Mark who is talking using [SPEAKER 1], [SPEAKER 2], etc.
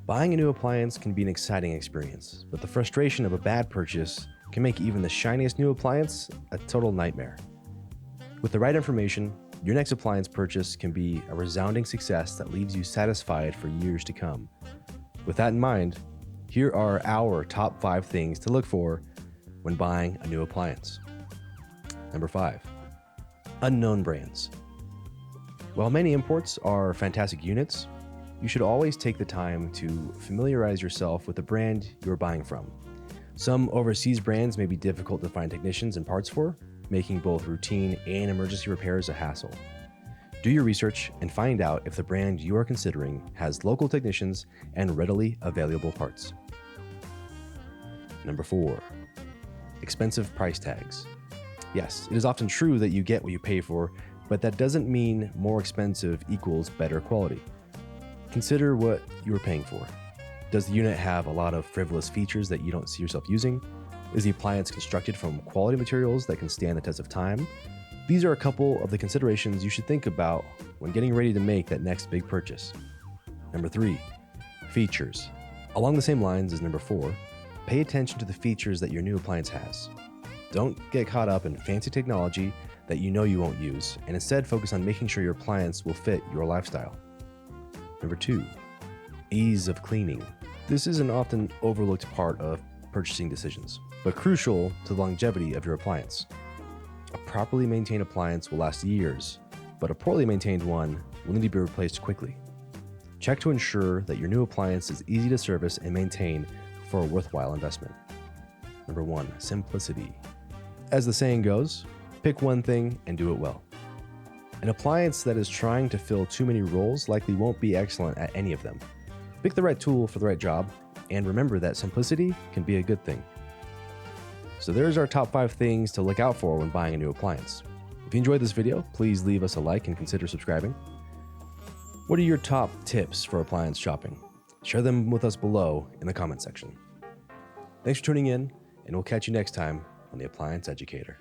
[SPEAKER 1] Buying a new appliance can be an exciting experience, but the frustration of a bad purchase can make even the shiniest new appliance a total nightmare. With the right information, your next appliance purchase can be a resounding success that leaves you satisfied for years to come. With that in mind, here are our top 5 things to look for when buying a new appliance. Number 5, unknown brands. While many imports are fantastic units, you should always take the time to familiarize yourself with the brand you're buying from. Some overseas brands may be difficult to find technicians and parts for, making both routine and emergency repairs a hassle. Do your research and find out if the brand you are considering has local technicians and readily available parts. Number 4, expensive price tags. Yes, it is often true that you get what you pay for, but that doesn't mean more expensive equals better quality. Consider what you are paying for. Does the unit have a lot of frivolous features that you don't see yourself using? Is the appliance constructed from quality materials that can stand the test of time? These are a couple of the considerations you should think about when getting ready to make that next big purchase. Number 3, features. Along the same lines as number 4, pay attention to the features that your new appliance has. Don't get caught up in fancy technology that you know you won't use, and instead focus on making sure your appliance will fit your lifestyle. Number 2, ease of cleaning. This is an often overlooked part of purchasing decisions, but crucial to the longevity of your appliance. A properly maintained appliance will last years, but a poorly maintained one will need to be replaced quickly. Check to ensure that your new appliance is easy to service and maintain for a worthwhile investment. Number 1, simplicity. As the saying goes, pick one thing and do it well. An appliance that is trying to fill too many roles likely won't be excellent at any of them. Pick the right tool for the right job, and remember that simplicity can be a good thing. So there's our top 5 things to look out for when buying a new appliance. If you enjoyed this video, please leave us a like and consider subscribing. What are your top tips for appliance shopping? Share them with us below in the comment section. Thanks for tuning in, and we'll catch you next time on the Appliance Educator.